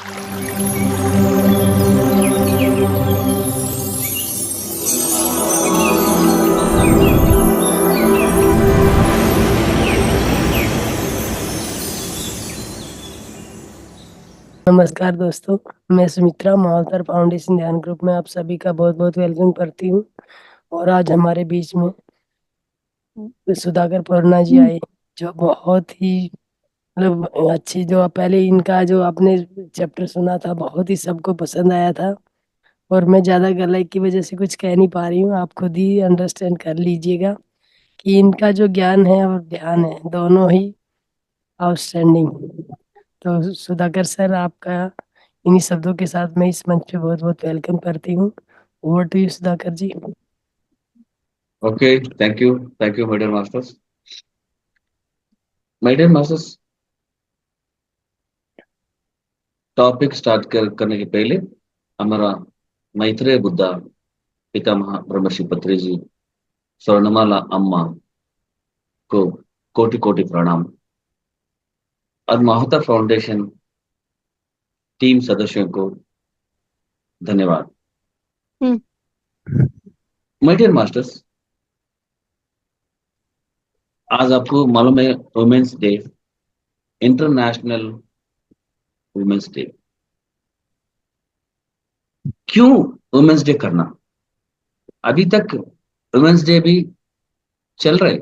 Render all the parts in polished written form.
नमस्कार दोस्तों, मैं सुमित्रा मावतर फाउंडेशन ध्यान ग्रुप में आप सभी का बहुत बहुत वेलकम करती हूँ। और आज हमारे बीच में सुधाकर पूर्णा जी आए, जो बहुत ही मतलब अच्छी, जो पहले इनका जो आपने चैप्टर सुना था बहुत ही सबको पसंद आया था। और मैं ज़्यादा गलाई की वजह से कुछ कह नहीं पा रही हूँ, आप खुद ही अंडरस्टैंड कर लीजिएगा कि इनका जो ज्ञान है और ध्यान है दोनों ही आउटस्टैंडिंग। तो सुधाकर सर, आपका इन्हीं शब्दों के साथ मैं इस मंच पे बहुत बहुत वेलकम करती हूँ। Over to you Sudhakar ji. Okay, thank you, my dear masters. My dear masters, topic start करने के पहले हमारा मैत्रेय बुद्धा पितामह ब्रह्मर्षि पत्री जी, स्वर्णमाला अम्मा को कोटि कोटि प्रणाम। और महता फाउंडेशन टीम सदस्यों को धन्यवाद। हम्म। माय डियर मास्टर्स, आज आपको मालूम है women's day, international women's day. क्यों वुमेन्स डे करना? अभी तक वुमेन्स डे भी चल रहे।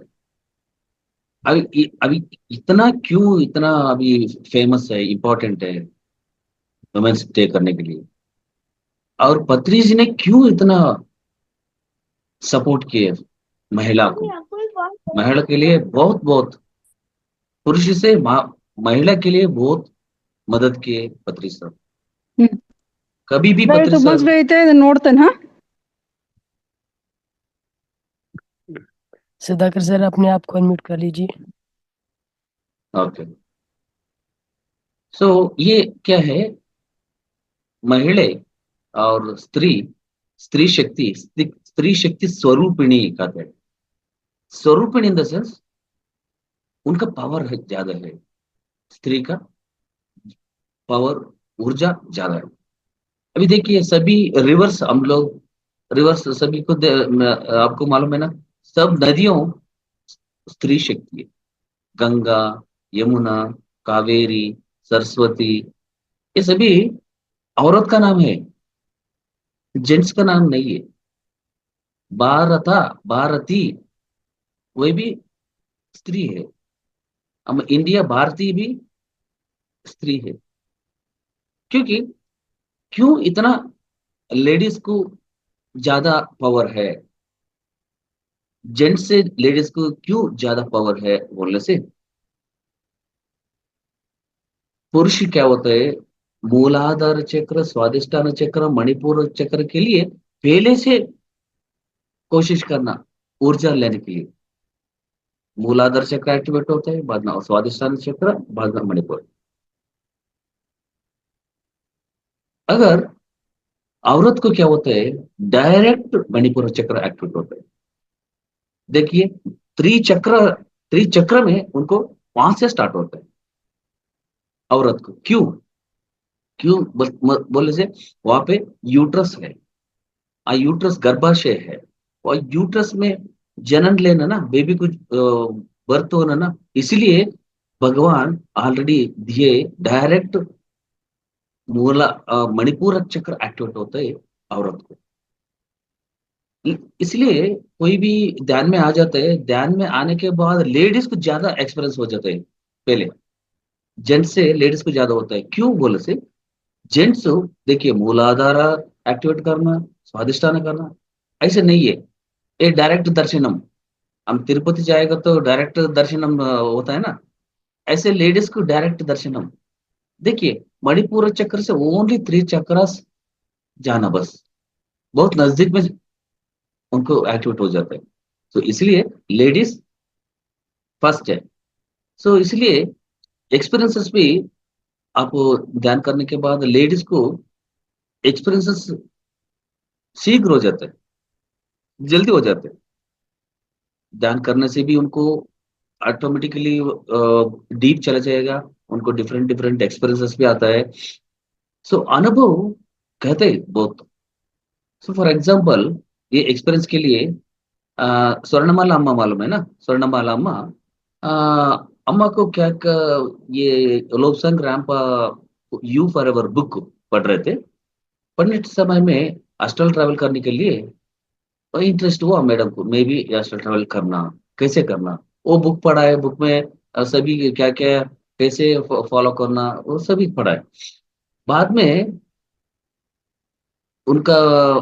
अभी इतना क्यों, इतना अभी फेमस है, इंपॉर्टेंट है वुमेन्स डे करने के लिए? और पत्री जी ने क्यों इतना सपोर्ट किए महिला को? महिला के लिए बहुत बहुत, पुरुष से महिला के लिए बहुत मदद किए पत्री सर। कभी भी पत्री ತುಂಬಾ सर ಐತೆ ನೋಡ್ತೇನೆ ಹಾ सुधाकर सर, अपने आप को अनम्यूट कर लीजिए। ओके। सो ये क्या है? महिला और स्त्री, स्त्री शक्ति स्वरूपिणी कहते हैं। स्वरूपिणी इन द सेंस उनका पावर है, ज्यादा है। स्त्री का पावर, ऊर्जा ज्यादा है। अभी देखिए सभी रिवर्स, हम लोग रिवर्स सभी को आपको मालूम है ना, सब नदियों स्त्री शक्ति है। गंगा, यमुना, कावेरी, सरस्वती, ये सभी औरत का नाम है, जेंट्स का नाम नहीं है। भारता, भारती, वही भी स्त्री है। हम इंडिया भारतीय भी स्त्री है। क्योंकि क्यों इतना लेडीज को ज्यादा पावर है? जेंट्स से लेडीज को क्यों ज्यादा पावर है बोलने से, पुरुष क्या होता है, मूलाधार चक्र, स्वादिष्टान चक्र, मणिपुर चक्र के लिए पहले से कोशिश करना ऊर्जा लेने के लिए। मूलाधार चक्र एक्टिवेट होता है, बाद में स्वादिष्टान चक्र, बाद में मणिपुर। अगर औरत को क्या होता है, डायरेक्ट मणिपुर चक्र एक्टिवेट होता है। देखिए त्रिचक्र, त्रिचक्र में उनको वहां से स्टार्ट होता है औरत को। क्यों? क्यों बोले से वहां पे यूट्रस है, यूट्रस गर्भाशय है, और यूट्रस में जनन लेना ना, बेबी को बर्थ होना ना, इसलिए भगवान ऑलरेडी दिए डायरेक्ट मूला मणिपुर चक्र एक्टिवेट होता है औरत को। इसलिए कोई भी ध्यान में आ जाता है, ध्यान में आने के बाद लेडीज को ज्यादा एक्सपीरियंस हो जाता है पहले, जेंट्स से लेडीज को ज्यादा होता है। क्यों बोले से, जेंट्स देखिए मूलाधार एक्टिवेट करना, स्वादिष्टान करना, ऐसे नहीं है। ये डायरेक्ट दर्शनम, हम तिरुपति जाएगा तो डायरेक्ट दर्शनम होता है ना, ऐसे लेडीज को डायरेक्ट दर्शनम। देखिए मणिपुर चक्र से ओनली 3 चक्रास जाना, बस बहुत नजदीक में उनको एक्टिवेट हो जाता है। तो इसलिए लेडीज फर्स्ट है। सो इसलिए एक्सपीरियंसेस भी आप ध्यान करने के बाद लेडीज को एक्सपीरियंसेस शीघ्र हो जाता है, जल्दी हो जाते हैं। ध्यान करने से भी उनको ऑटोमेटिकली डीप चला जाएगा, उनको डिफरेंट डिफरेंट एक्सपीरियंसेस भी आता है। सो अनुभव कहते हैं बहुत। सो फॉर एग्जाम्पल, ये एक्सपीरियंस के लिए स्वर्णमाला अम्मा मालूम है ना? स्वर्णमाला अम्मा, अ, अम्मा को ये Lobsang ramp you for ever book पढ़ रहे थे। पढ़ने के समय में अस्ट्रल ट्रैवल करने के लिए इंटरेस्ट हुआ मैडम को, मे भी अस्ट्रल ट्रैवल करना, कैसे करना। वो बुक पढ़ा है, बुक में सभी क्या क्या कैसे फॉलो करना वो सभी पढ़ा है। बाद में उनका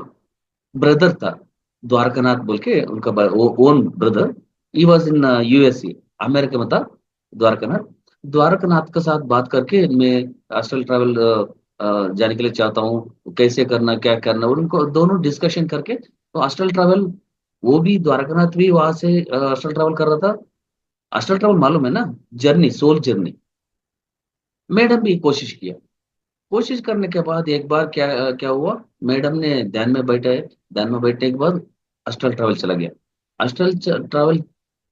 ब्रदर था द्वारकानाथ बोल के, उनका own brother, he was in USA, America में था द्वारकानाथ। द्वारकानाथ के साथ बात करके मैं अस्ट्रल ट्रैवल जाने के लिए चाहता हूँ, कैसे करना क्या करना, और उनको दोनों डिस्कशन करके तो अस्ट्रल ट्रैवल, वो भी द्वारकानाथ भी वहां से अस्ट्रल ट्रैवल कर रहा था। अस्ट्रल ट्रैवल मालूम है ना? Journey, soul journey. मैडम भी कोशिश किया। कोशिश करने के बाद एक बार क्या क्या हुआ, मैडम ने ध्यान में बैठे, ध्यान में बैठने के बाद अस्ट्रल ट्रैवल चला गया। अस्ट्रल ट्रैवल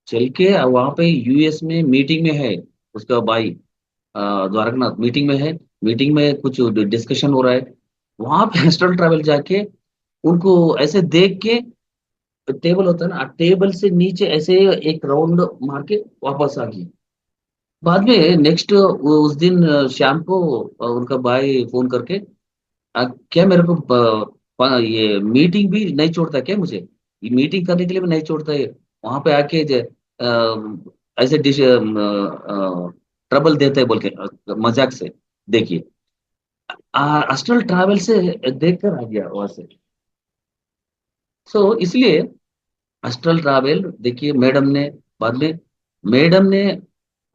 चल के वहां पे यूएस में मीटिंग में है, उसका भाई द्वारकनाथ मीटिंग में है। मीटिंग में कुछ डिस्कशन हो रहा है। वहां पे अस्ट्रल ट्रैवल जाके उनको ऐसे देख के, टेबल होता है ना, टेबल से नीचे ऐसे एक राउंड मार के वापस आ गई। बाद में नेक्स्ट उस दिन शाम को उनका भाई फोन करके, क्या मेरे को ये मीटिंग भी नहीं छोड़ता क्या मुझे? ये मीटिंग करने के लिए भी नहीं छोड़ता है, वहां पे आके ऐसे डिश ट्रबल देते हैं बोल के मजाक से। देखिए, अस्ट्रल ट्रैवल से देख कर आ गया वहां से। सो इसलिए अस्ट्रल ट्रैवल देखिए, मैडम ने बाद में, मैडम ने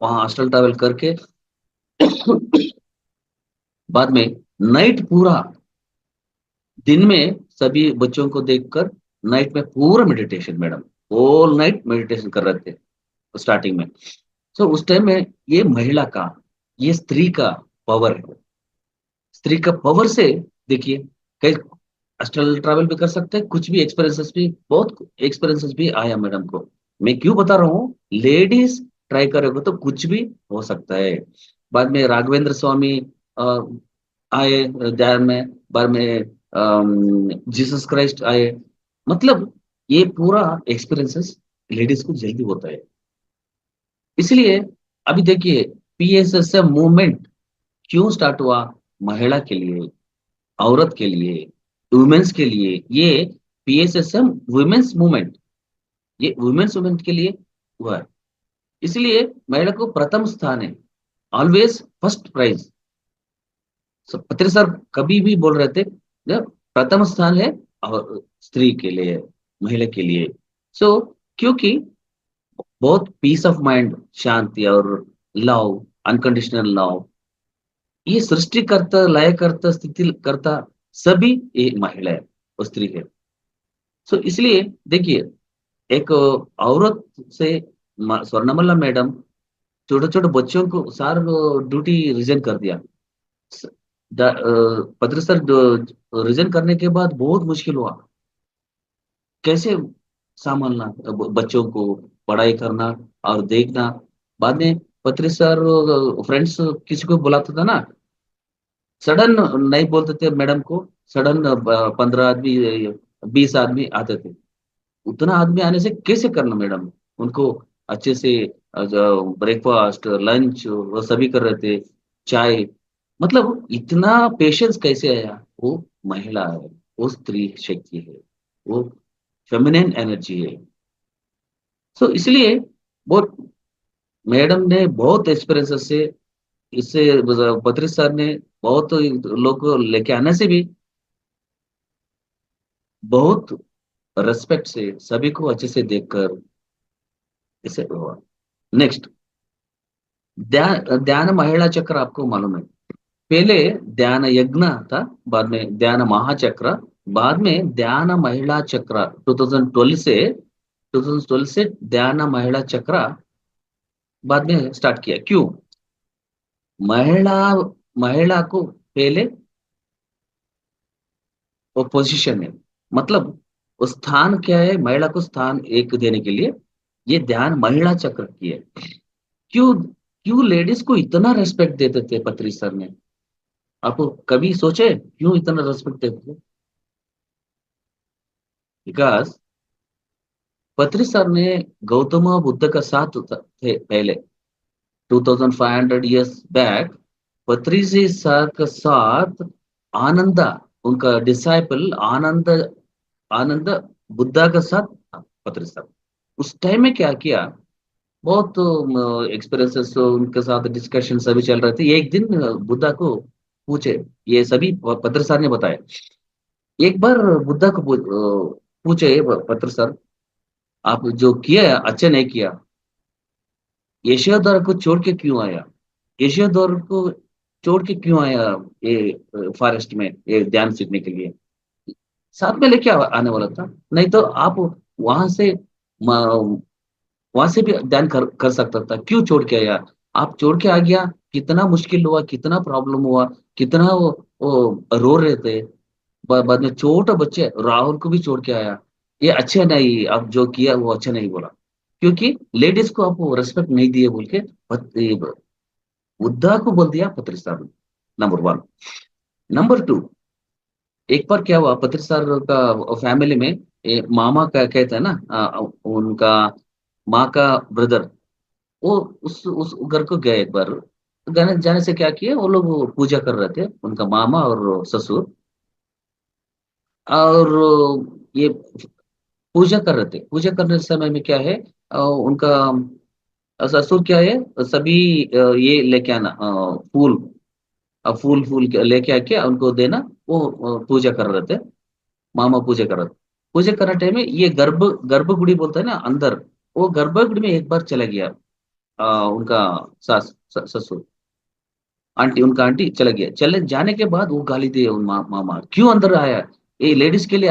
वहां अस्ट्रल ट्रैवल करके बाद में नाइट पूरा, दिन में सभी बच्चों को देखकर नाइट में पूरा meditation, madam all night meditation कर रहे थे स्टार्टिंग में। सो उस टाइम में ये महिला का, ये स्त्री का पावर है। स्त्री का पावर से देखिए, कई अस्ट्रल ट्रैवल भी कर सकते हैं, कुछ भी एक्सपीरियंसेस भी, बहुत एक्सपीरियंसेस भी आया मैडम को। मैं क्यों बता रहा हूँ, लेडीज ट्राई करोगे तो कुछ भी हो सकता है। बाद में राघवेंद्र स्वामी अ, आए ध्यान में, बाद में जीसस क्राइस्ट आए। मतलब ये पूरा एक्सपीरियंसेस लेडीज को जल्दी होता है। इसलिए अभी देखिए, पीएसएसएम मूवमेंट क्यों स्टार्ट हुआ? महिला के लिए, औरत के लिए, वुमेन्स के लिए। ये पीएसएसएम वुमेन्स मूवमेंट, ये वुमेन्स मूवमेंट के लिए हुआ है। इसलिए महिला को प्रथम स्थान है, ऑलवेज फर्स्ट प्राइज। पत्री सर कभी भी बोल रहे थे, जब प्रथम स्थान है और स्त्री के लिए, महिला के लिए। सो क्योंकि बहुत पीस ऑफ माइंड, शांति और लव, अनकंडीशनल लव, ये सृष्टिकर्ता, लयकर्ता, स्थिति करता, सभी ये महिला है और स्त्री है। सो इसलिए देखिए, एक औरत से स्वर्णमल्ला मैडम छोटे छोटे बच्चों को सार ड्यूटी रिजाइन कर दिया। पत्र सर रिजाइन करने के बाद बहुत मुश्किल हुआ, कैसे संभालना बच्चों को, पढ़ाई करना और देखना। बाद में पत्री सर फ्रेंड्स किसी को बुलाता था ना, सडन नहीं बोलते थे मैडम को, सडन 15 आदमी 20 आदमी आते थे। उतना आदमी आने से कैसे करना मैडम, उनको अच्छे से ब्रेकफास्ट लंच वो सभी कर रहे थे, चाय। मतलब इतना पेशेंस कैसे आया? वो महिला है, वो स्त्री शक्ति है, वो फेमिनिन एनर्जी है। सो इसलिए बहुत, मैडम ने बहुत एक्सपीरियंस से, इससे बद्री सर ने बहुत लोग को लेके आने से भी बहुत रेस्पेक्ट से सभी को अच्छे से देखकर इसे हुआ। नेक्स्ट, ध्यान, ध्यान महिला चक्र आपको मालूम है? पहले ध्यान यज्ञ था, बाद में ध्यान महाचक्र, बाद में ध्यान महिला चक्र 2012 से ध्यान महिला चक्र बाद में स्टार्ट किया। क्यों? महिला, महिला को पहले वो पोजीशन है, मतलब वो स्थान क्या है, महिला को स्थान एक देने के लिए ये ध्यान महिला चक्र की है। क्यों? क्यों लेडीज को इतना रेस्पेक्ट देते थे पत्री सर ने? आप कभी सोचे क्यों इतना रेस्पेक्ट देते? बिकॉज पत्री सर ने गौतम बुद्ध का साथ थे पहले, 2500 ईयर्स बैक। पत्री जी सर का साथ आनंदा, उनका डिसाइपल आनंद, आनंद बुद्धा का साथ था पत्री सर। उस टाइम में क्या किया, बहुत एक्सपीरियंसेस उनके साथ डिस्कशन सभी चल रहे थे। एक दिन बुद्धा को पूछे, ये सभी पत्र सर ने बताया। एक बार बुद्धा को पूछे, पत्र सर आप जो किया अच्छा नहीं किया, यशोधर को छोड़ के क्यों आया? यशोधर को छोड़ के क्यों आया ये फॉरेस्ट में ये ध्यान सीखने के लिए? साथ में लेके आने वाला था, नहीं तो आप वहां से वहां से भी ध्यान कर सकता था, क्यों छोड़ के आया? आप छोड़ के आ गया, कितना मुश्किल हुआ, कितना प्रॉब्लम हुआ, कितना वो रो रहे थे। बाद में छोटे बच्चे राहुल को भी छोड़ के आया। ये अच्छे नहीं, अब जो किया वो अच्छा नहीं बोला, क्योंकि लेडीज को आप रेस्पेक्ट नहीं दिए बोल के ये बुद्धा को बोल दिया पत्री साहब ने। Number one. नंबर टू, एक बार क्या हुआ, पत्री सर का फैमिली में मामा का कहते हैं ना, उनका माँ का ब्रदर, वो उस घर को गए एक बार। जाने जाने से क्या किए, वो लोग पूजा कर रहे थे, उनका मामा और ससुर। और ये पूजा कर रहे थे, पूजा करने समय में क्या है, उनका ससुर क्या है, सभी ये लेके आना, फूल, फूल फूल लेके आके उनको देना। वो पूजा कर रहे थे, मामा पूजा कर रहे थे। पूजा करने टाइम में ये गर्भगुड़ी बोलते हैं ना अंदर, वो गर्भगुड़ी में एक बार चला गया। उनका ससुर, आंटी, उनका आंटी चला गया। चले जाने के बाद वो गाली दिए उन मामा, क्यों अंदर आया? ये लेडीज के लिए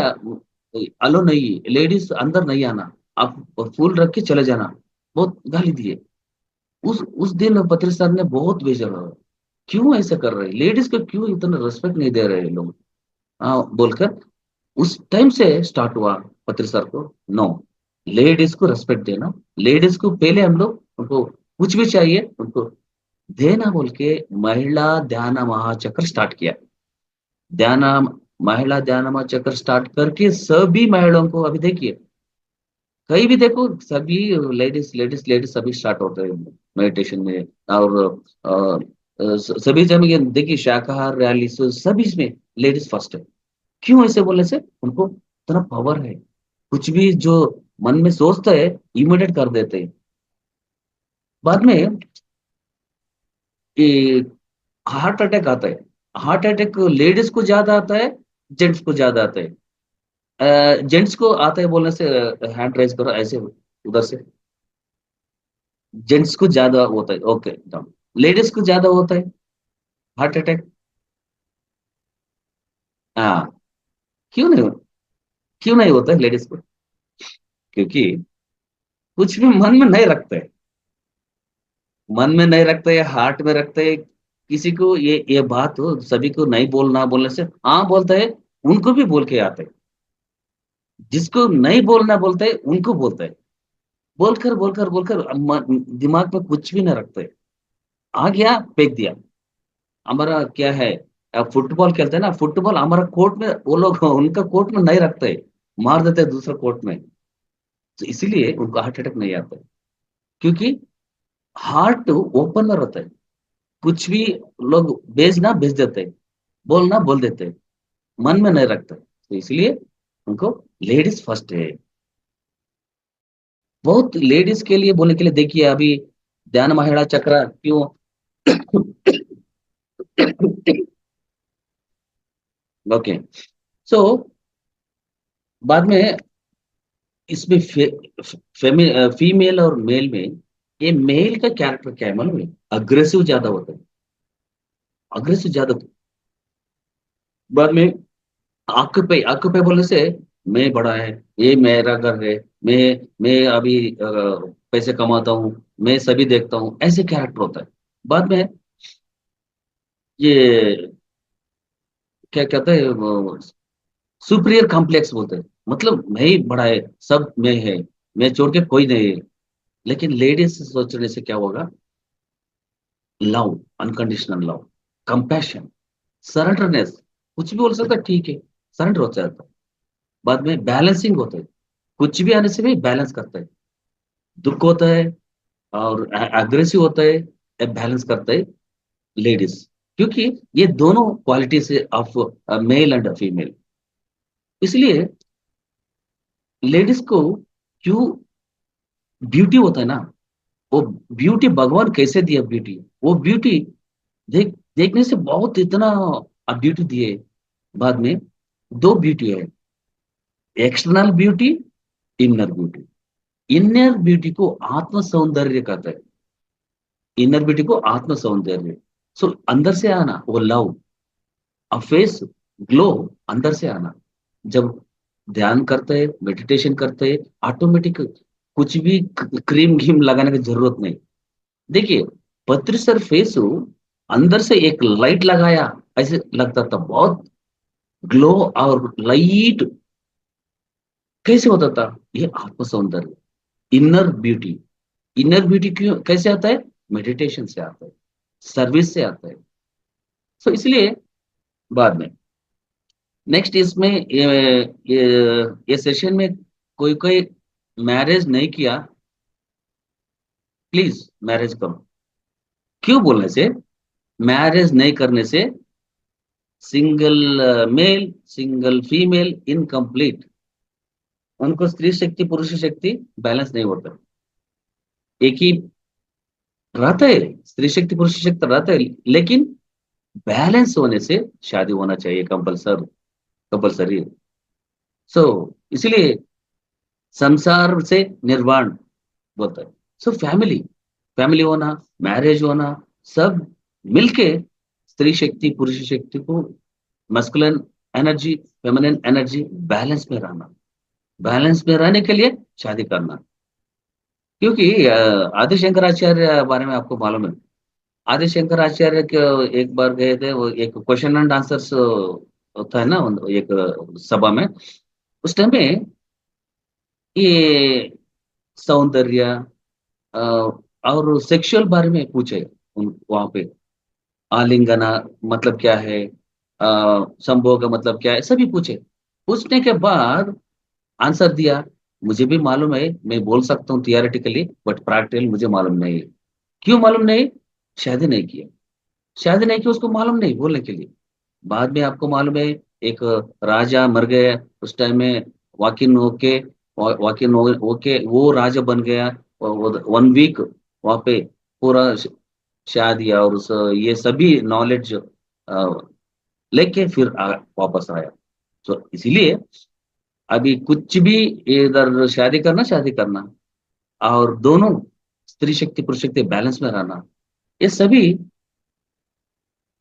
अलो नहीं, लेडीज अंदर नहीं आना, आप फूल रख के चले जाना। बहुत गाली दिए। उस दिन पत्री सर ने बहुत भेजा, क्यों ऐसा कर रहे, लेडीज को क्यों इतना रिस्पेक्ट नहीं दे रहे लोग, बोलकर उस टाइम से स्टार्ट हुआ पत्री सर को, नो, लेडीज को रेस्पेक्ट देना। लेडीज को पहले हम लोग उनको कुछ भी चाहिए उनको देना बोल के महिला ध्यान महाचक्र स्टार्ट किया। ध्यान, महिला ध्यान महाचक्र स्टार्ट करके सभी महिलाओं को, अभी देखिए कहीं भी देखो सभी लेडीज लेडीज लेडीज सभी स्टार्ट होते हैं मेडिटेशन में। और सभी जगह देखिए शाकाहार रैली सभी इसमें लेडीज फर्स्ट है। क्यों ऐसे बोलने से, उनको इतना पावर है, कुछ भी जो मन में सोचता है इमिडिएट कर देते हैं। बाद में ये हार्ट अटैक आता है। हार्ट अटैक लेडीज को ज्यादा आता है, जेंट्स को ज्यादा आता है? जेंट्स को आता है बोलने से हैंड रेज करो ऐसे उधर से। जेंट्स को ज्यादा होता है, ओके डाउन। लेडीज को ज्यादा होता है हार्ट अटैक। हाँ, क्यों नहीं, क्यों नहीं होता है लेडीज को? क्योंकि कुछ भी मन में नहीं रखते, मन में नहीं रखते, हार्ट में रखते। किसी को ये बात हो, सभी को नहीं बोलना बोलने से हाँ बोलते हैं, उनको भी बोल के आते हैं। जिसको नहीं बोलना बोलते हैं उनको बोलते हैं। बोलकर बोलकर बोलकर दिमाग में कुछ भी ना रखते, आ गया फेंक दिया। हमारा क्या है, फुटबॉल खेलते हैं ना, फुटबॉल हमारा कोर्ट में, वो लोग उनका कोर्ट में नहीं रखते, मार देते हैं दूसरा कोर्ट में। तो इसीलिए उनको हार्ट अटैक नहीं आता है, क्योंकि हार्ट ओपन रहता है। कुछ भी लोग भेजना भेज देते हैं, बोलना बोल देते हैं, मन में नहीं रखते। तो इसलिए उनको लेडीज फर्स्ट है। बहुत लेडीज के लिए बोलने के लिए देखिए, अभी ध्यान महिला चक्र क्यों ओके। सो बाद में इसमें फीमेल और मेल में, ये मेल का कैरेक्टर क्या है मालूम है? अग्रेसिव ज्यादा होता है, अग्रेसिव ज्यादा। बाद में आपको पे बोलने से मैं बड़ा है, ये मेरा घर है, मैं मैं अभी पैसे कमाता हूँ, मैं सभी देखता हूँ, ऐसे कैरेक्टर होता है। बाद में ये क्या कहते हैं, सुपीरियर कॉम्प्लेक्स बोलते हैं, मतलब मैं ही बड़ा है, सब मैं है, मैं छोड़ के कोई नहीं है। लेकिन लेडीज सोचने से क्या होगा, love, unconditional love, compassion, surrenderness, कुछ भी बोल सकता है, ठीक है, सरेंडर हो जाता है। बाद में बैलेंसिंग होता है, कुछ भी आने से भी बैलेंस करता है। दुख होता है और अग्रेसिव होता है, बैलेंस करता है लेडीज, क्योंकि ये दोनों क्वालिटी से ऑफ मेल एंड फीमेल। इसलिए लेडीज को क्यों ब्यूटी होता है ना, वो ब्यूटी भगवान कैसे दिया ब्यूटी, वो ब्यूटी देखने से बहुत इतना ब्यूटी दिए। बाद में दो ब्यूटी है, external beauty, inner beauty. Inner beauty को आत्म सौंदर्य कहता है, इनर ब्यूटी को आत्म सौंदर्य। सो अंदर से आना वो लव, अ फेस ग्लो, अंदर से आना। जब ध्यान करते हैं, मेडिटेशन करते हैं, ऑटोमेटिक कुछ भी क्रीम घीम लगाने की जरूरत नहीं। देखिए, पत्र सर फेस अंदर से एक लाइट लगाया, ऐसे लगता था बहुत ग्लो और लाइट। कैसे होता था? ये आत्म सौंदर्य, इनर ब्यूटी। इनर ब्यूटी क्यों कैसे आता है? मेडिटेशन से आता है, सर्विस से आता है। सो इसलिए बाद में नेक्स्ट इसमें ये सेशन में कोई कोई मैरिज नहीं किया, प्लीज मैरिज करो। क्यों बोलने से, मैरिज नहीं करने से single male single female incomplete, उनको स्त्री शक्ति पुरुष शक्ति बैलेंस नहीं होता। एक ही रहता है, स्त्री शक्ति पुरुष शक्ति रहता है, लेकिन बैलेंस होने से शादी होना चाहिए, कंपल्सर कंपल्सरी। सो इसलिए संसार से निर्वाण बोलता है। सो फैमिली, फैमिली होना, मैरिज होना, सब मिलके स्त्री शक्ति पुरुष शक्ति को, masculine energy feminine energy balance में रहना, बैलेंस में रहने के लिए शादी करना। क्योंकि आदि शंकराचार्य बारे में आपको मालूम है, आदि शंकराचार्य के एक बार गए थे, वो एक क्वेश्चन एंड आंसर्स होता है ना एक सभा में। उस टाइम में ये सौंदर्य अ, और सेक्सुअल बारे में पूछे, उन वहां पे आलिंगना मतलब क्या है, संभोग का मतलब क्या है, सभी पूछे। पूछने के बाद आंसर दिया। मुझे भी मालूम है, मैं बोल सकता हूँ थियोरेटिकली, बट प्रैक्टिकली मुझे मालूम नहीं है। क्यों मालूम नहीं? शादी नहीं किया, शादी नहीं किया, उसको मालूम नहीं बोलने के लिए। बाद में आपको मालूम है, एक राजा मर गया, उस टाइम में वाकिन होके होके वो राजा बन गया। 1 वीक वहां पे पूरा शादी और उस ये सभी नॉलेज लेके फिर वापस आया। तो इसीलिए अभी कुछ भी, इधर शादी करना और दोनों स्त्री शक्ति पुरुष शक्ति बैलेंस में रहना, ये सभी।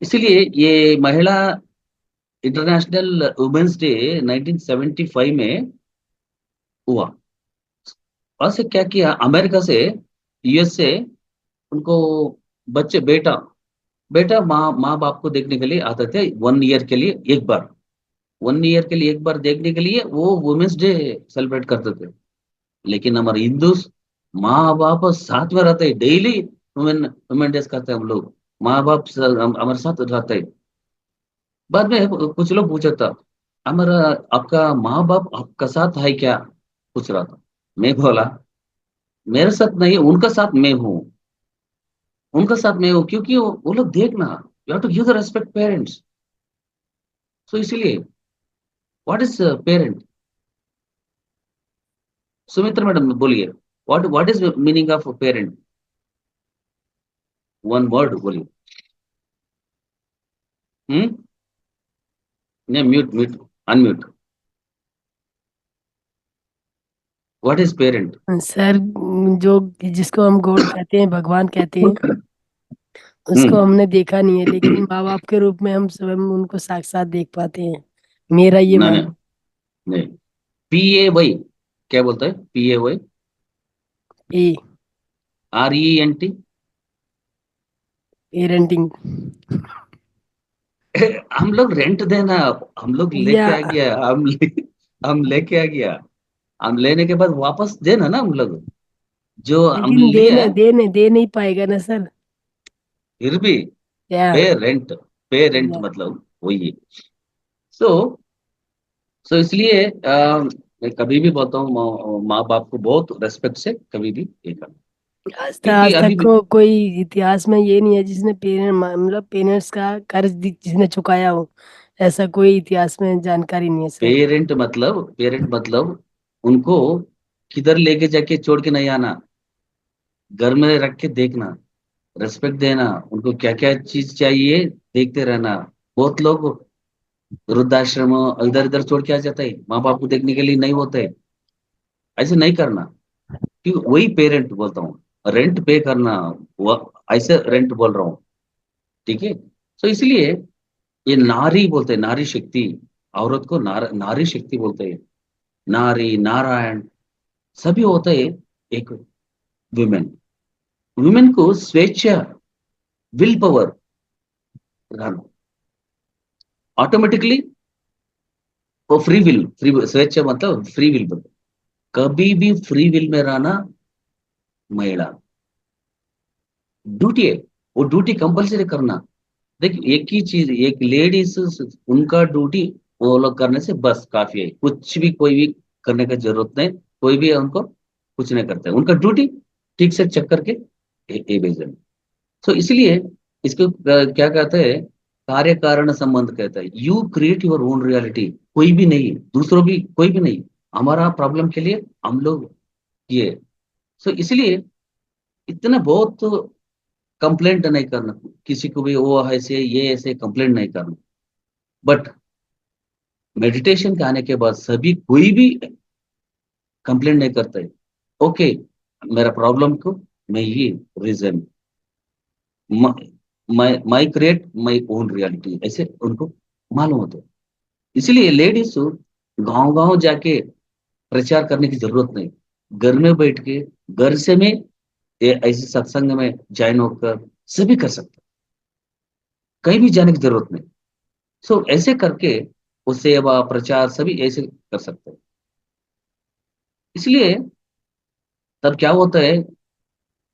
इसीलिए ये महिला इंटरनेशनल वुमेन्स डे 1975 में हुआ। और से क्या किया, अमेरिका से, यूएस से उनको बच्चे, बेटा बेटा माँ माँ बाप को देखने के लिए आते थे 1 ईयर के लिए एक बार, 1 ईयर के लिए एक बार देखने के लिए वो वुमेन्स डे सेलिब्रेट करते थे। लेकिन हमारे हिंदू माँ बाप साथ में रहते हैं डेली, वुमेन वुमेन डेज करते हैं हम लोग, माँ बाप हमारे साथ रहते हैं। बाद में कुछ लोग पूछा था, हमारा आपका माँ बाप आपका साथ है क्या, पूछ रहा था। मैं बोला, मेरे साथ नहीं, उनका साथ मैं हूँ, उनका साथ मैं हूँ, क्योंकि वो लोग देखना, you have to give the respect parents. So इसीलिए what is parent? Sumitra madam बोलिए, what is meaning of parent? One word बोलिए। हम्म? नहीं, mute mute, unmute. What is parent? Sir, जो जिसको हम गॉड कहते हैं, भगवान कहते हैं, उसको हम्म। हमने देखा नहीं है, लेकिन माँ बाप के रूप में हम स्वयं उनको साक्षात देख पाते हैं। मेरा ये नहीं नहीं मानना नहीं, PAY क्या बोलता है? PAY, है। RENT। पेरेंटिंग हम लोग रेंट देना, हम लोग या, लेके आ गया, हम लेके आ गया, हम लेने के बाद वापस देना ना हम लोग, जो हम लेकिन लिया दे नहीं पाएगा ना सर। फिर भी क्या? पे रेंट, पे रेंट या, मतलब वही है। सो सो इसलिए मैं कभी भी बोलता हूँ माँ बाप को बहुत रेस्पेक्ट से कभी भी ये करना, क्योंकि आज तक अभी भी कोई इतिहास में ये नहीं है जिसने मतलब पेरेंट्स का कर्ज जिसने चुकाया हो, ऐसा कोई इतिहास में जानकारी नहीं है सर। पेरेंट मतलब उनको किधर लेके जाके छोड़ के नहीं आना, घर में रख के देखना, रेस्पेक्ट देना, उनको क्या क्या चीज चाहिए देखते रहना। बहुत लोग वृद्धाश्रम इधर इधर छोड़ के आ जाता है, माँ बाप को देखने के लिए नहीं होता है। ऐसे नहीं करना, क्योंकि वही पेरेंट बोलता हूँ, रेंट पे करना, वो ऐसे रेंट बोल रहा हूँ। ठीक है। तो इसलिए ये नारी बोलते हैं, नारी शक्ति, औरत को नारी शक्ति बोलते हैं। नारी नारायण सभी होता है एक वुमेन। वुमेन को स्वेच्छा, विल पावर रहना, ऑटोमेटिकली वो फ्री स्वेच्छा मतलब फ्री विल, कभी भी फ्री विल में रहना महिला ड्यूटी है, वो ड्यूटी कंपलसरी करना। देखिए एक ही चीज, एक लेडीज उनका ड्यूटी वो लोग करने से बस काफी है, कुछ भी कोई भी करने की जरूरत नहीं। कोई भी उनको कुछ नहीं करता है, उनका ड्यूटी ठीक से चेक करके ये भेज देना। तो इसलिए इसको क्या कहते हैं, कार्य कारण संबंध कहता है। You create your own reality, कोई भी नहीं, दूसरों की कोई भी नहीं, हमारा प्रॉब्लम के लिए हम लोग ये। सो इसलिए इतना बहुत कंप्लेंट नहीं करना किसी को भी, वो ऐसे ये ऐसे कंप्लेंट नहीं करना। बट मेडिटेशन के आने के बाद सभी कोई भी कंप्लेंट नहीं करता है। ओके, मेरा प्रॉब्लम को मैं ये reason, my create my own reality, ऐसे उनको मालूम होता है। इसलिए लेडीज गांव गांव जाके प्रचार करने की जरूरत नहीं, घर में बैठ के, घर से में ऐसे सत्संग में ज्वाइन होकर सभी कर सकते हैं, कहीं भी जाने की जरूरत नहीं। सो ऐसे करके वो सेवा प्रचार सभी ऐसे कर सकते हैं। इसलिए तब क्या होता है,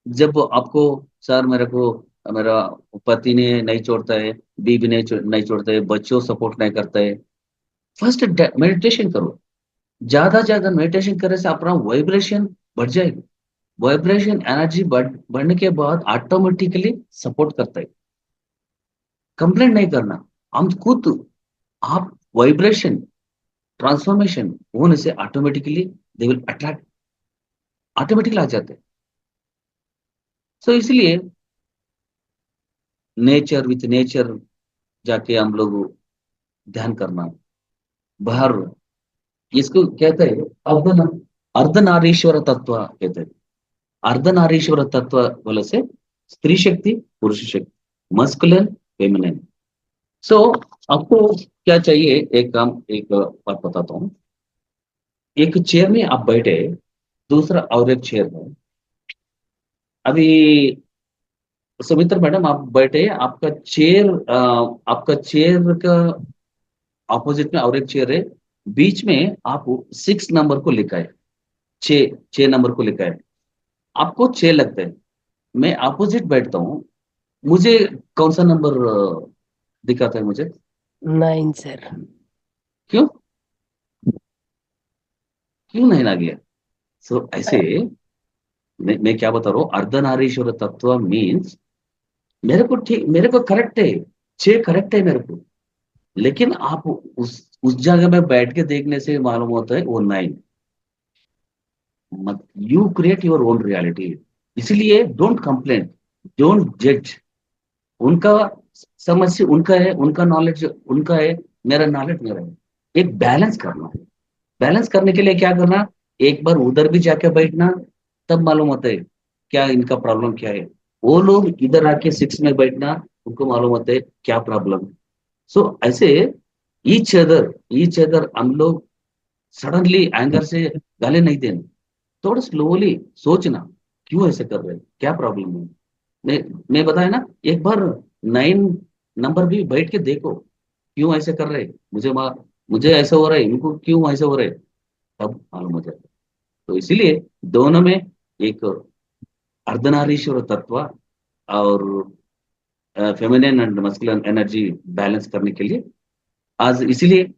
जब आपको, सर मेरे को मेरा पति ने नहीं छोड़ता है, बीवी ने नहीं छोड़ता है, बच्चों सपोर्ट नहीं करता है, फर्स्ट मेडिटेशन करो। ज्यादा ज्यादा मेडिटेशन करने से अपना वाइब्रेशन बढ़ जाएगी। वाइब्रेशन एनर्जी बढ़ने के बाद ऑटोमेटिकली सपोर्ट करता है। कंप्लेंट नहीं करना, हम खुद, आप वाइब्रेशन ट्रांसफॉर्मेशन होने से automatically they will attract, automatically आ जाते हैं। सो इसलिए नेचर विथ नेचर जाके हम लोग ध्यान करना बाहर, इसको कहते हैं अर्धनारीश्वर तत्व कहते हैं। अर्धनारीश्वर तत्व बोले से स्त्री शक्ति पुरुष शक्ति, मस्कुलिन फेमिनिन। सो आपको क्या चाहिए, एक काम, एक बात बताता हूँ। एक चेयर में आप बैठे, दूसरा और एक चेयर में, अभी सुमित्र मैडम आप बैठे, आपका चेयर का ऑपोजिट में और एक चेयर है, बीच में आप 6 नंबर को लिखा है, 6 नंबर को लिखा है, आपको 6 लगता है। मैं अपोजिट बैठता हूँ, मुझे कौन सा नंबर दिखाता है मुझे? 9 सर। क्यों, क्यों नहीं ना गया? सो ऐसे मैं क्या बता रहा हूँ, अर्धनारीश्वर तत्व मीन्स मेरे को ठीक, मेरे को करेक्ट है, 6 करेक्ट है मेरे को, लेकिन आप उस जगह में बैठ के देखने से मालूम होता है वो 9। मत, you create your own reality. इसलिए डोंट कंप्लेन, डोंट जज। उनका समस्या उनका है, उनका नॉलेज उनका है, मेरा नॉलेज मेरा है। एक बैलेंस करना है। बैलेंस करने के लिए क्या करना, एक बार उधर भी जाके बैठना, तब मालूम होता है क्या इनका प्रॉब्लम क्या है। वो लोग इधर आके 6 में बैठना, उनको मालूम होता है क्या प्रॉब्लम है। सो ऐसे ईच अदर हम लोग सडनली एंगर से गाली नहीं देना, थोड़ा स्लोली सोचना, क्यों ऐसे कर रहे हैं, क्या प्रॉब्लम है। मैं मैं बताया ना, एक बार 9 नंबर भी बैठ के देखो, क्यों ऐसे कर रहे हैं, मुझे ऐसा हो रहा है, इनको क्यों ऐसा हो रहा है, तब मालूम हो जाता है। तो इसीलिए दोनों में एक अर्धनारीश्वर तत्व और feminine and masculine energy balance करने के लिए आज इसीलिए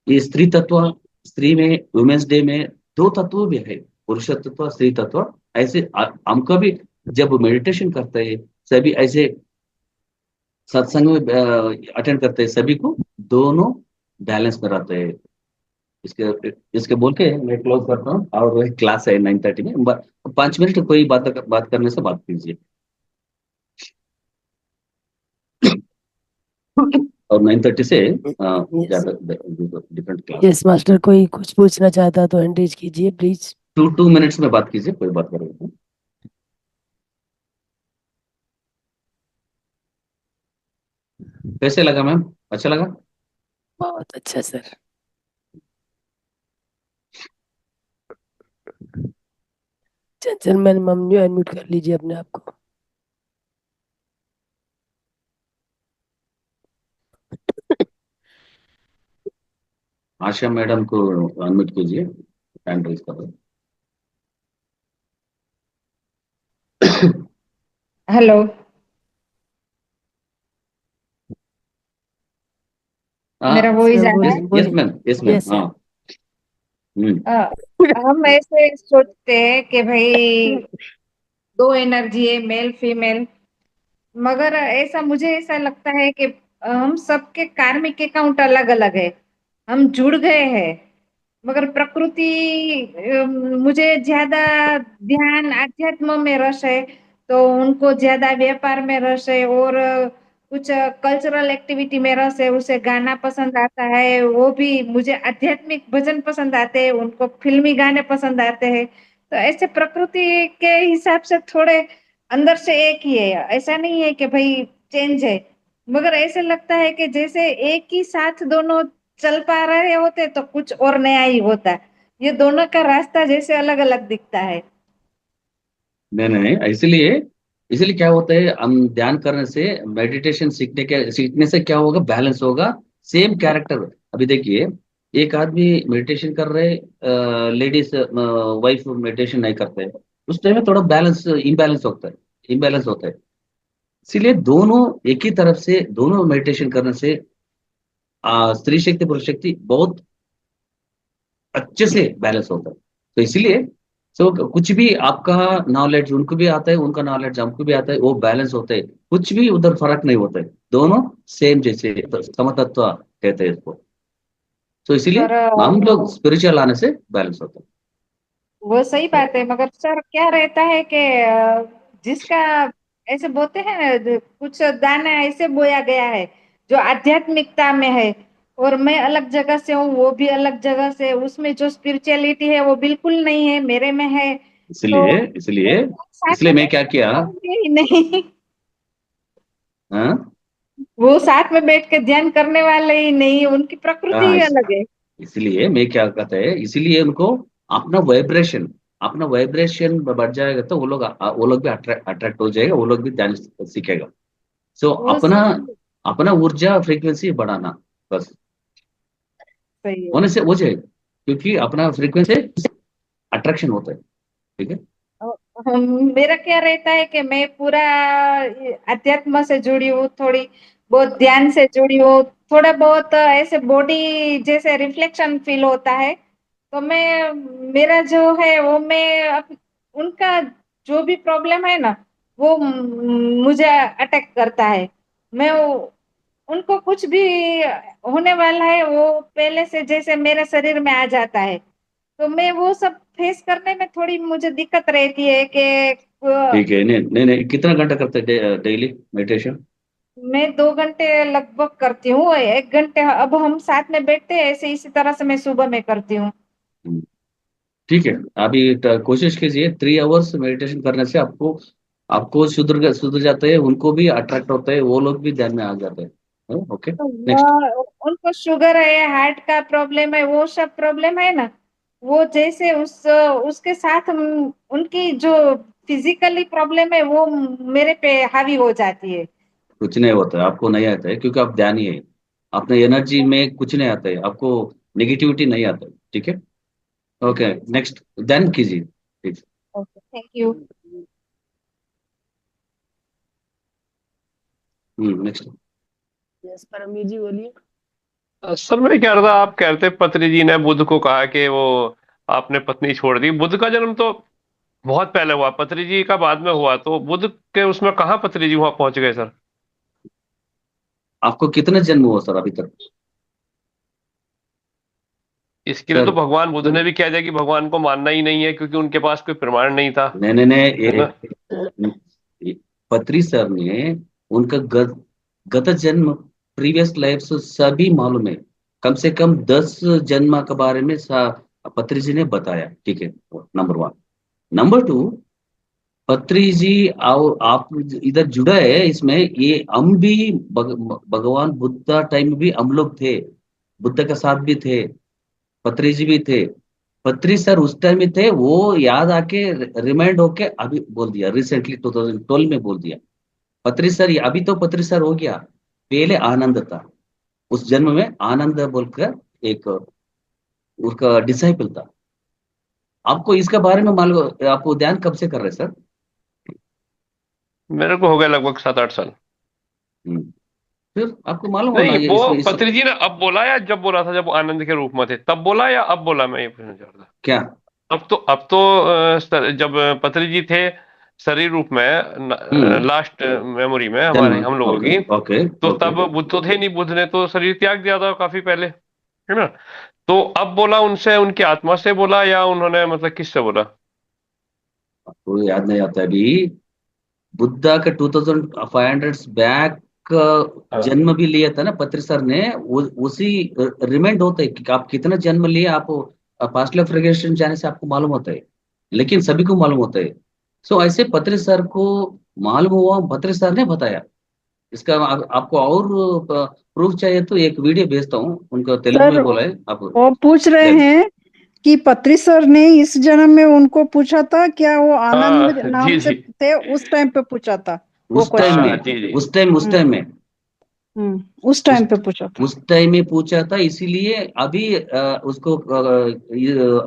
ये स्त्री तत्व, स्त्री में वुमेन्स डे में दो तत्व भी है, पुरुष तत्व स्त्री तत्व। ऐसे हमको भी जब मेडिटेशन करते हैं, सभी ऐसे सत्संग में अटेंड करते हैं, सभी को दोनों बैलेंस में रहते हैं। इसके इसके बोल के मैं क्लोज करता हूँ, और क्लास है 9:30 में, 5 मिनट कोई बात करने से बात कीजिए। और 9:30 से यस। ज्यादा डिफरेंट क्लास। यस मास्टर, कोई कुछ पूछना चाहता तो हैंड रेज कीजिए प्लीज। 2 2 मिनट्स में बात कीजिए, कोई बात करेगा। कैसे लगा मैम, अच्छा लगा? बहुत अच्छा सर। चंचल मैम, मम्मी अनम्यूट कर लीजिए अपने आप को। आशा मैडम को अनम्यूट कीजिए, हैंड रेज करो। हेलो। मेरा हाँ, वॉइस सर आ रहा यस है? बोलिए यस बोलिए। मैम, यस मैम, यस हाँ। सर। हम्म। अ, हम ऐसे सोचते हैं कि भाई दो एनर्जी है, मेल फीमेल। मगर ऐसा मुझे ऐसा लगता है कि हम सबके कार्मिक अकाउंट अलग अलग है। हम जुड़ गए हैं। मगर प्रकृति, मुझे ज्यादा ध्यान आध्यात्म में रस है, तो उनको ज्यादा व्यापार में रस है, और कुछ कल्चरल एक्टिविटी में रस है, उसे गाना पसंद आता है। वो भी मुझे आध्यात्मिक भजन पसंद आते हैं, उनको फिल्मी गाने पसंद आते हैं। तो ऐसे प्रकृति के हिसाब से थोड़े अंदर से एक ही है, ऐसा नहीं है कि भाई चेंज है। मगर ऐसे लगता है कि जैसे एक ही साथ दोनों चल पा रहे होते तो कुछ और नया ही होता। ये दोनों का रास्ता जैसे अलग अलग दिखता है। नहीं नहीं नहीं, इसलिए इसलिए क्या होता है, हम ध्यान करने से, मेडिटेशन सीखने से क्या होगा, बैलेंस होगा। सेम कैरेक्टर, अभी देखिए, एक आदमी मेडिटेशन कर रहे, लेडीज वाइफ मेडिटेशन नहीं करते, उस टाइम में थोड़ा बैलेंस इम्बैलेंस होता है। इसीलिए दोनों एक ही तरफ से, दोनों मेडिटेशन करने से स्त्री शक्ति पुरुष शक्ति बहुत अच्छे से बैलेंस होता है। तो इसीलिए कुछ भी आपका नॉलेज उनको भी आता है, उनका नॉलेज हमको भी आता है, वो बैलेंस होते हैं, कुछ भी उधर फर्क नहीं होता है, दोनों सेम जैसे समतत्व कहते हैं इसको। तो इसीलिए पर हम लोग स्पिरिचुअल आने से बैलेंस होता वो सही है। बात है, मगर सर क्या रहता है कि जिसका ऐसे बोलते हैं ना, कुछ दाना ऐसे बोया गया है जो आध्यात्मिकता में है, और मैं अलग जगह से हूँ, वो भी अलग जगह से, उसमें जो स्पिरिचुअलिटी है वो बिल्कुल नहीं है, मेरे में है। तो इसलिए वो इसलिए साथ इसलिए में मैं बैठ क्या के किया, करेंगे ही नहीं। हाँ वो साथ में बैठ के ध्यान करने वाले ही नहीं, उनकी प्रकृति हाँ, ही अलग है। इसलिए मैं क्या कहता है, इसीलिए उनको अपना वाइब्रेशन बढ़ जाएगा, तो वो लोग भी अट्रैक्ट हो जाएगा, वो लोग भी ध्यान सीखेगा। सो वो अपना सही अपना ऊर्जा फ्रीक्वेंसी बढ़ाना, बस सही है। होने से हो जाएगा, क्योंकि अपना फ्रीक्वेंसी अट्रैक्शन होता है। ठीक है। मेरा क्या रहता है कि मैं पूरा ये अध्यात्म से जुड़ी हूँ, थोड़ी बहुत ध्यान से जुड़ी हूँ, थोड़ा बहुत ऐसे बॉडी जैसे रिफ्लेक्शन फील होता है। तो मैं, मेरा जो है वो मैं उनका जो भी प्रॉब्लम है ना, वो मुझे अटैक करता है। मैं उनको कुछ भी होने वाला है, वो पहले से जैसे मेरे शरीर में आ जाता है। तो मैं वो सब फेस करने में थोड़ी मुझे दिक्कत रहती है कि ठीक है, नहीं नहीं नहीं, कितना घंटा करते हैं डेली मेडिटेशन? मैं 2 घंटे लगभग करती हूँ, 1 घंटे अब हम साथ में बैठते हैं, ऐसे इसी तरह से मैं सुबह में करती हूँ। ठीक है। अभी कोशिश कीजिए, 3 आवर्स मेडिटेशन करने से आपको आपको सुधर जाते हैं, उनको भी अट्रैक्ट होता है, वो लोग भी ध्यान में आ जाते हैं। ओके। तो नेक्स्ट। उनको शुगर है, हार्ट का प्रॉब्लम है, वो सब प्रॉब्लम है ना, वो जैसे उसके साथ उनकी जो फिजिकली प्रॉब्लम है वो मेरे पे हावी हो जाती है। कुछ नहीं होता है, आपको नहीं आता है, क्योंकि आप ध्यानी है। अपने एनर्जी में कुछ नहीं आता है आपको, नेगेटिविटी नहीं आता है। ठीक है। Okay, next. ध्यान कीजिए, ठीक। Okay, thank you. Next. Yes Paramvir ji बोलिए। सर मैं कह रहा था, आप कह रहे थे पत्री जी ने बुद्ध को कहा कि वो आपने पत्नी छोड़ दी। बुद्ध का जन्म तो बहुत पहले हुआ, पत्री जी का बाद में हुआ, तो बुद्ध के उसमें कहाँ पत्री जी वहां पहुंच गए सर? आपको कितने जन्म हुआ सर अभी तक? इसके लिए तो सर भगवान बुद्ध ने भी कह दिया कि भगवान को मानना ही नहीं है, क्योंकि उनके पास कोई प्रमाण नहीं था। नहीं नहीं नहीं, है ना? पत्री सर ने उनका गत जन्म, प्रीवियस लाइफ से सभी मालूम है। कम से कम 10 जन्म के बारे में पत्री जी ने बताया। ठीक है, नंबर वन। नंबर टू, पत्री जी आओ, आप इधर जुड़ा है इसमें, ये हम भी भगवान बुद्ध टाइम में भी हम लोग थे, बुद्ध के साथ भी थे, पत्री जी भी थे। पत्री सर उस टाइम में थे, वो याद आके रिमाइंड होके अभी बोल दिया, रिसेंटली 2012 में बोल दिया। पत्री सर, अभी तो पत्री सर हो गया, पहले आनंद था। उस जन्म में आनंद बोलकर एक उसका डिसाइपल था। आपको इसके बारे में मालूम, आपको ध्यान कब से कर रहे सर? मेरे को हो गया लगभग 7-8 साल। हम्म, फिर आपको मालूम होना नहीं, ये वो इस पत्री जी ने अब बोला या जब बोला था, जब वो आनंद के रूप में थे तब बोला, या अब बोला? मैं ये पूछना चाह रहा था। क्या? अब तो जब पत्री जी थे शरीर रूप में, हम्म, लास्ट मेमोरी में जन्म। हमारे, हम लोगों ओके की, ओके तो ओके। तब बुद्ध तो थे नहीं, बुद्ध ने तो शरीर त्याग दिया था काफी पहले, है ना? तो अब बोला उनसे, उनकी आत्मा से बोला, या उन्होंने मतलब किससे बोला? आपको याद नहीं आता अभी? बुद्धा का 2500 बैक हाँ। जन्म भी लिया था ना पत्री सर ने, उसी रिमाइंड होता है कि आप कितना जन्म लिए, आप पास्ट लाइफ रिग्रेशन जाने से आपको मालूम होता है, लेकिन सभी को मालूम होता है। सो ऐसे पत्री सर को मालूम हुआ, पत्री सर ने बताया। इसका आपको और प्रूफ चाहिए तो एक वीडियो भेजता हूँ, उनका तेलुगु सर में बोला है, आप वो पूछ रहे देख। हैं कि पत्री सर ने इस जन्म में उनको पूछा था क्या, वो आनंद हाँ नाम जी से जी। थे उस टाइम पे पूछा था वो उस टाइम क्वेश्चन? हाँ में, जी जी। उस टाइम में, उस उस टाइम पे पूछा था। उस टाइम में पूछा था, इसीलिए अभी उसको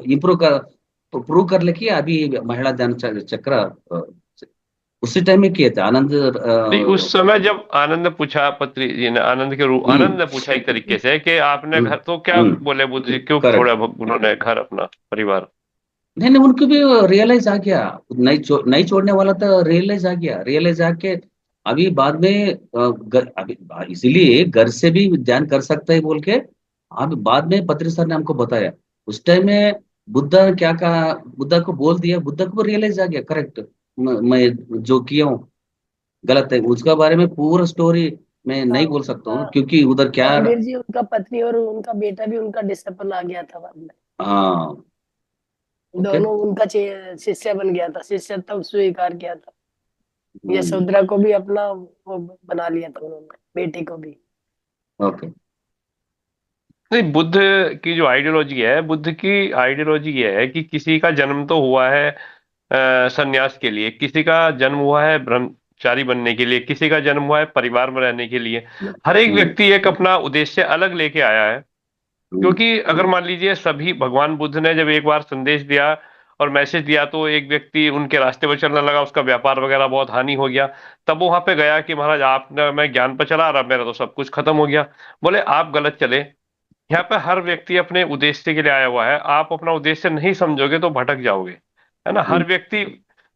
इम्प्रूव कर, प्रूव कर लेके अभी महिला ध्यान चक्र उसी टाइम में किए थे आनंद नहीं, उस समय जब आनंद ने पूछा, पत्री जी ने, आनंद के रूप, आनंद ने पूछा एक तरीके से कि आपने घर, तो क्या बोले बुद्ध जी, क्यों छोड़ा करेक्ट। उन्होंने घर, अपना परिवार? नहीं नहीं, उनको भी रियलाइज आ गया, नहीं छोड़ने वाला था, रियलाइज आ गया, रियलाइज आके अभी बाद में अभी इसीलिए घर से भी ध्यान कर सकता है बोल के अभी बाद में पत्री सर ने हमको बताया। उस टाइम में बुद्धा ने क्या कहा, बुद्धा को बोल दिया, बुद्धा को रियलाइज आ गया, करेक्ट, मैं जो किया हूँ गलत है। उसका बारे में पूरा स्टोरी मैं हाँ, नहीं बोल सकता हूँ, क्योंकि उधर क्या। महावीर जी उनका पत्नी और उनका बेटा भी उनका डिसेबल आ गया था बाद में। हाँ। ओके। दोनों उनका शिष्य बन गया था, शिष्यत्व स्वीकार किया था। हम्म, यशोधरा को भी अपना वो बना लिया था उन्होंने, बेटे को भी। ओके। नहीं, बुद्ध की जो आइडियोलॉजी है, बुद्ध की आइडियोलॉजी ये है कि किसी का जन्म तो हुआ है सन्यास के लिए, किसी का जन्म हुआ है ब्रह्मचारी बनने के लिए, किसी का जन्म हुआ है परिवार में रहने के लिए। हर एक हम्म, व्यक्ति एक अपना उद्देश्य अलग लेके आया है। हम्म, क्योंकि अगर मान लीजिए, सभी, भगवान बुद्ध ने जब एक बार संदेश दिया और मैसेज दिया, तो एक व्यक्ति उनके रास्ते पर चलने लगा, उसका व्यापार वगैरह बहुत हानि हो गया। तब वो वहां पे गया कि महाराज, आपने, मैं ज्ञान पर चला रहा, मेरा तो सब कुछ खत्म हो गया। बोले आप गलत चले। यहाँ पे हर व्यक्ति अपने उद्देश्य के लिए आया हुआ है, आप अपना उद्देश्य नहीं समझोगे तो भटक जाओगे, है ना? हम्म। हर व्यक्ति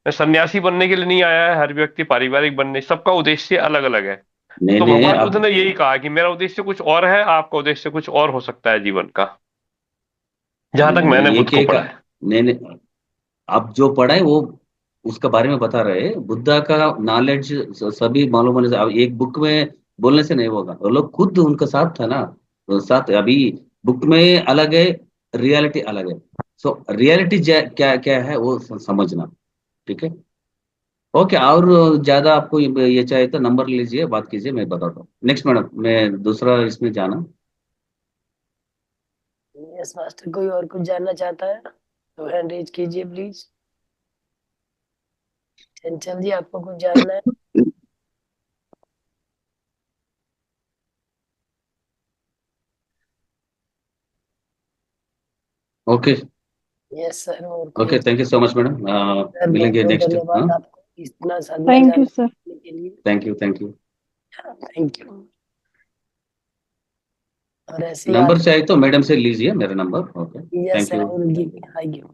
सन्यासी बनने के लिए नहीं आया है, हर व्यक्ति पारिवारिक बनने, सबका उद्देश्य अलग अलग है। नहीं तो नहीं, भगवान बुद्ध अब ने यही कहा कि मेरा उद्देश्य कुछ और है, आपका उद्देश्य कुछ और हो सकता है जीवन का, जहां नहीं तक नहीं, मैंने बुद्ध एक को एक, पढ़ा है। नहीं नहीं, आप जो पढ़ा है वो उसका बारे में बता रहे हैं। बुद्धा का नॉलेज सभी मालूम होने से, अब एक बुक में बोलने से नहीं होगा, वो लोग खुद उनका साथ था ना, तो साथ अभी बुक में अलग है, रियलिटी अलग है। सो रियलिटी क्या क्या है वो समझना। ठीक है, ओके। और ज्यादा आपको ये चाहिए तो नंबर लीजिए, बात कीजिए, मैं बताता हूँ। नेक्स्ट मैडम, मैं दूसरा इसमें जाना। यस मास्टर, कोई और कुछ जानना चाहता है तो हैंड रेज कीजिए प्लीज। चंचल जी, आपको कुछ जानना है? ओके यस सर, और कोई? Okay, thank you so much madam, sir बहुत मिलेंगे बहुत नेक्स्ट। हाँ, धन्यवाद आपको इतना शानदार थैंक यू सर। जानने के लिए। Thank you thank you. Thank you. और ऐसी नंबर बात चाहिए तो मैडम से लीजिए मेरा number. Okay, yes thank sir, you. I will give, I give.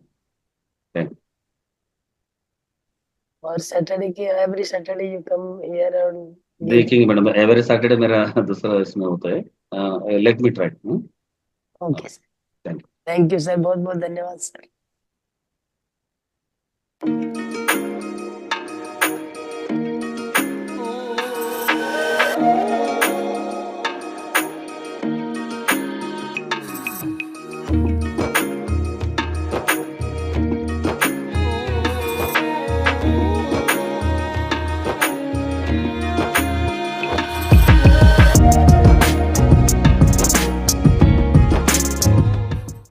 और सैटरडे के every Saturday you come here और गिव। देखेंगे मैडम, एवरी सैटरडे मेरा दूसरा इसमें होता है। Let me try. Okay sir, thank thank you sir, बहुत बहुत धन्यवाद सर।